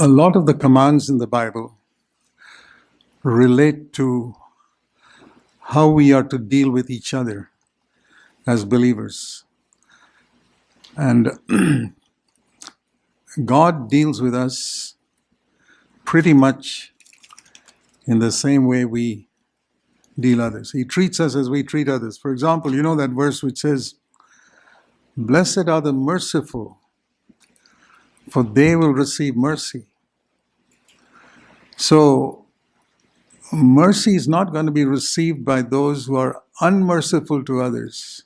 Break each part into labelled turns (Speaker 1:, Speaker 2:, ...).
Speaker 1: A lot of the commands in the Bible relate to how we are to deal with each other as believers. And God deals with us pretty much in the same way we deal others. He treats us as we treat others. For example, you know that verse which says, "Blessed are the merciful, for they will receive mercy." So, mercy is not going to be received by those who are unmerciful to others.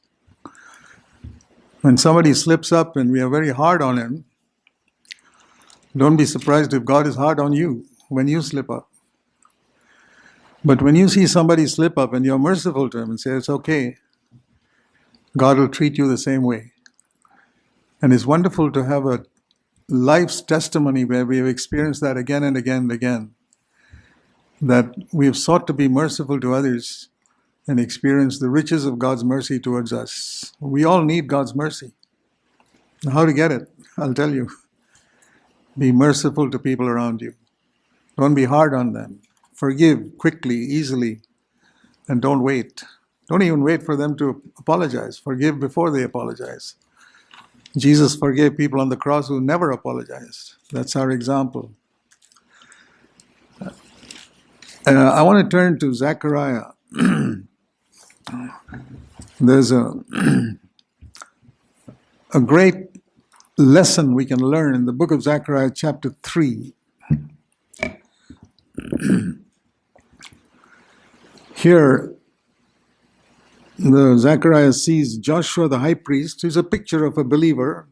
Speaker 1: When somebody slips up and we are very hard on him, don't be surprised if God is hard on you when you slip up. But when you see somebody slip up and you're merciful to him and say, "It's okay," God will treat you the same way. And it's wonderful to have a life's testimony where we have experienced that again and again and again, that we have sought to be merciful to others and experience the riches of God's mercy towards us. We all need God's mercy. How to get it? I'll tell you. Be merciful to people around you. Don't be hard on them. Forgive quickly, easily, and don't wait. Don't even wait for them to apologize. Forgive before they apologize. Jesus forgave people on the cross who never apologized. That's our example. I want to turn to Zechariah. There's a great lesson we can learn in the book of Zechariah, chapter 3. Here, Zechariah sees Joshua the high priest, who's a picture of a believer,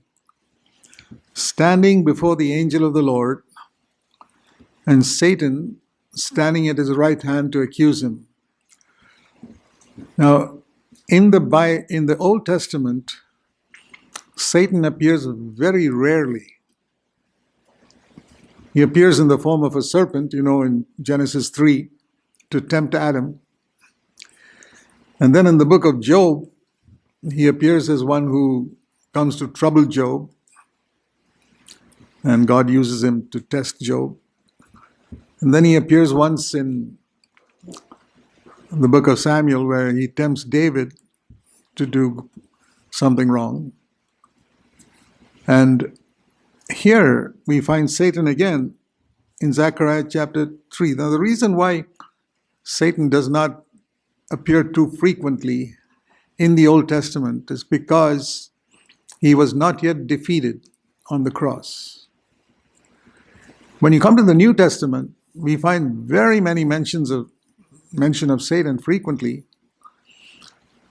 Speaker 1: standing before the angel of the Lord, and Satan standing at his right hand to accuse him. Now, in the Old Testament, Satan appears very rarely. He appears in the form of a serpent, in Genesis 3, to tempt Adam. And then in the book of Job, he appears as one who comes to trouble Job, and God uses him to test Job. And then he appears once in the book of Samuel where he tempts David to do something wrong. And here we find Satan again in Zechariah chapter 3. Now the reason why Satan does not appear too frequently in the Old Testament is because he was not yet defeated on the cross. When you come to the New Testament, we find very many mention of Satan frequently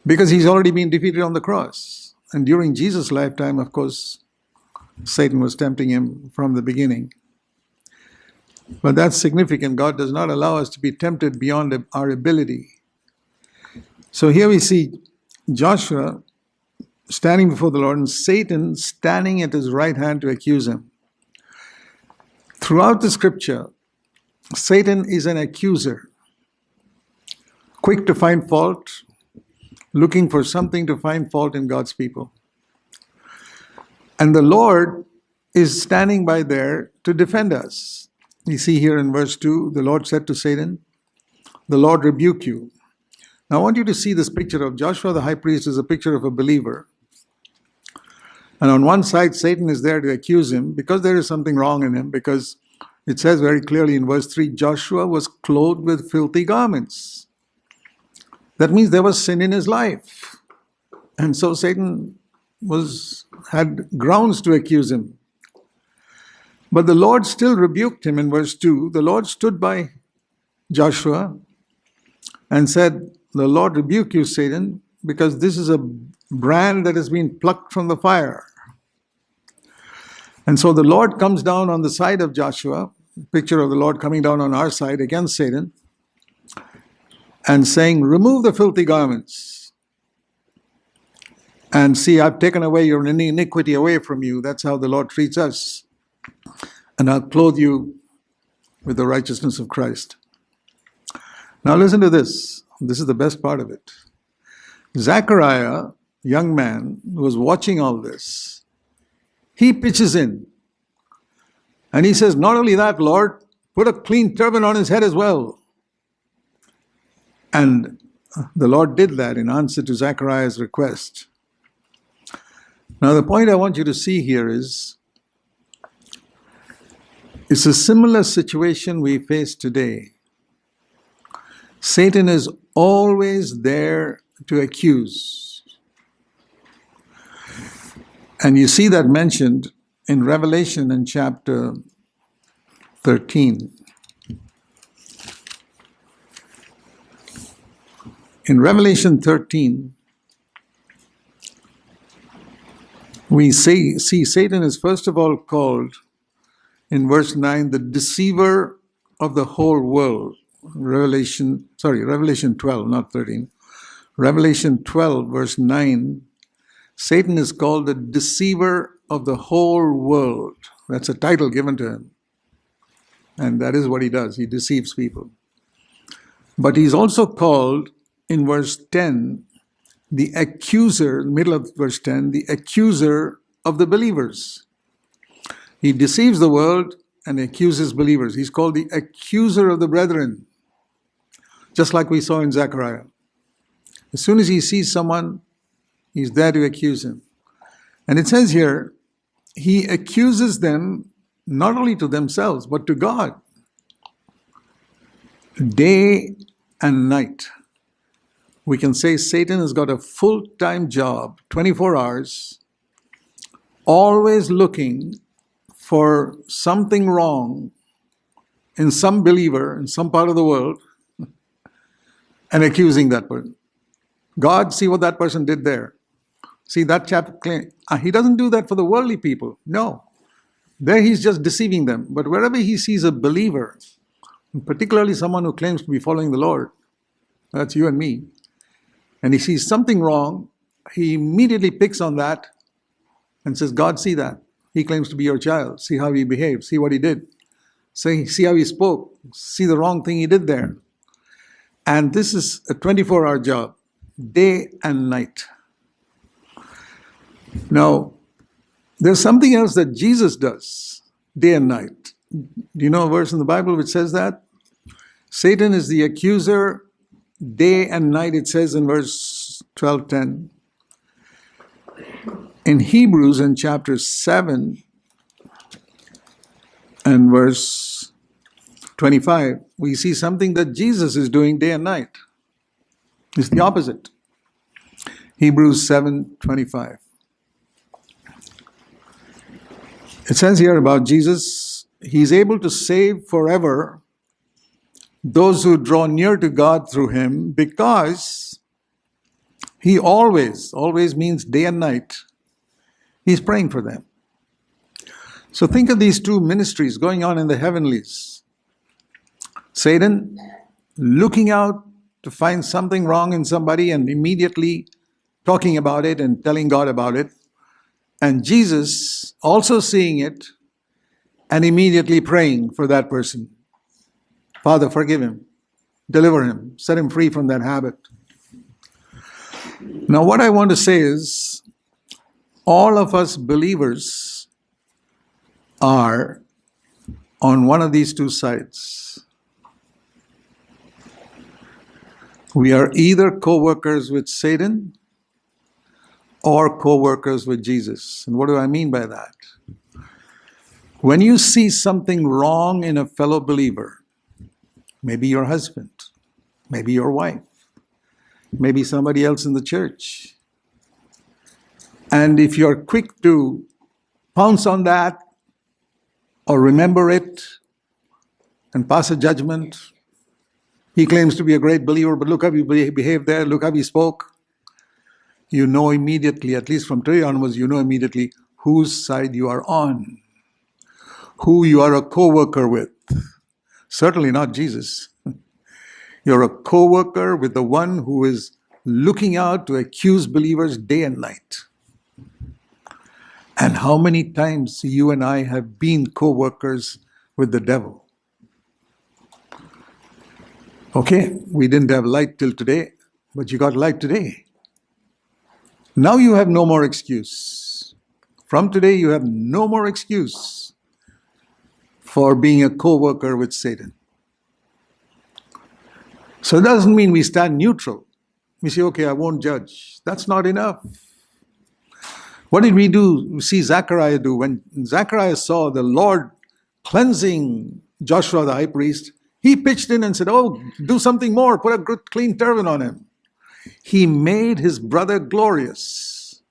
Speaker 1: because he's already been defeated on the cross. And during Jesus' lifetime, of course, Satan was tempting him from the beginning. But that's significant. God does not allow us to be tempted beyond our ability. So here we see Joshua standing before the Lord and Satan standing at his right hand to accuse him. Throughout the scripture, Satan is an accuser, quick to find fault, looking for something to find fault in God's people. And the Lord is standing by there to defend us. You see here in verse 2, the Lord said to Satan, "The Lord rebuke you." Now I want you to see this picture of Joshua the high priest is a picture of a believer. And on one side, Satan is there to accuse him because there is something wrong in him, because it says very clearly in verse 3, Joshua was clothed with filthy garments. That means there was sin in his life. And so Satan had grounds to accuse him. But the Lord still rebuked him in verse 2. The Lord stood by Joshua and said, "The Lord rebuke you, Satan, because this is a brand that has been plucked from the fire." And so the Lord comes down on the side of Joshua, picture of the Lord coming down on our side against Satan, and saying, "Remove the filthy garments. And see, I've taken away your iniquity away from you." That's how the Lord treats us. "And I'll clothe you with the righteousness of Christ." Now listen to this. This is the best part of it. Zechariah, young man, who was watching all this, he pitches in And he says, not only that, Lord, put a clean turban on his head as well. And the Lord did that in answer to Zechariah's request. Now, the point I want you to see here is, it's a similar situation we face today. Satan is always there to accuse. And you see that mentioned in Revelation in chapter 13. In Revelation 13, we see Satan is first of all called, in verse 9, the deceiver of the whole world. Revelation 12, not 13. Revelation 12, verse 9, Satan is called the deceiver of the whole world. That's a title given to him. And that is what he does. He deceives people. But he's also called, in verse 10, the accuser, middle of verse 10, the accuser of the believers. He deceives the world and accuses believers. He's called the accuser of the brethren, just like we saw in Zechariah. As soon as he sees someone, he's there to accuse him. And it says here, he accuses them not only to themselves, but to God. Day and night. We can say Satan has got a full-time job, 24 hours, always looking for something wrong in some believer in some part of the world and accusing that person. God, see what that person did there. See, that chap claim. He doesn't do that for the worldly people. No. There he's just deceiving them. But wherever he sees a believer, particularly someone who claims to be following the Lord, that's you and me, and he sees something wrong, he immediately picks on that and says, God, see that. He claims to be your child. See how he behaved. See what he did. See how he spoke. See the wrong thing he did there. And this is a 24-hour job, day and night. Now, there's something else that Jesus does, day and night. Do you know a verse in the Bible which says that? Satan is the accuser, day and night, it says in verse 12:10. In Hebrews, in chapter 7 and verse 25, we see something that Jesus is doing day and night. It's the opposite. Hebrews 7:25. It says here about Jesus, he's able to save forever those who draw near to God through him, because he always means day and night, he's praying for them. So think of these two ministries going on in the heavenlies. Satan looking out to find something wrong in somebody and immediately talking about it and telling God about it. And Jesus also seeing it and immediately praying for that person. Father, forgive him, deliver him, set him free from that habit. Now, what I want to say is, all of us believers are on one of these two sides. We are either co-workers with Satan or co-workers with Jesus. And what do I mean by that? When you see something wrong in a fellow believer, maybe your husband, maybe your wife, maybe somebody else in the church, and if you're quick to pounce on that or remember it and pass a judgment, he claims to be a great believer, but look how he behaved there, look how he spoke. You know immediately, at least from today onwards, you know immediately whose side you are on, who you are a co-worker with. Certainly not Jesus. You're a co-worker with the one who is looking out to accuse believers day and night. And how many times you and I have been co-workers with the devil? Okay, we didn't have light till today, but you got light today. Now you have no more excuse. From today, you have no more excuse. for being a co-worker with Satan. So it doesn't mean we stand neutral. We say, okay, I won't judge. That's not enough. What did we see Zechariah do? When Zechariah saw the Lord cleansing Joshua the high priest, he pitched in and said, oh, do something more. Put a good clean turban on him. He made his brother glorious.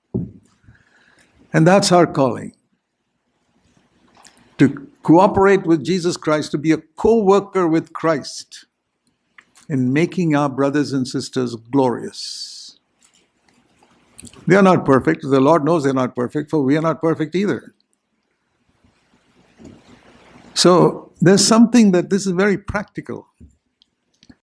Speaker 1: And that's our calling. To cooperate with Jesus Christ, to be a co-worker with Christ in making our brothers and sisters glorious. They are not perfect. The Lord knows they're not perfect, for we are not perfect either. So there's something that this is very practical.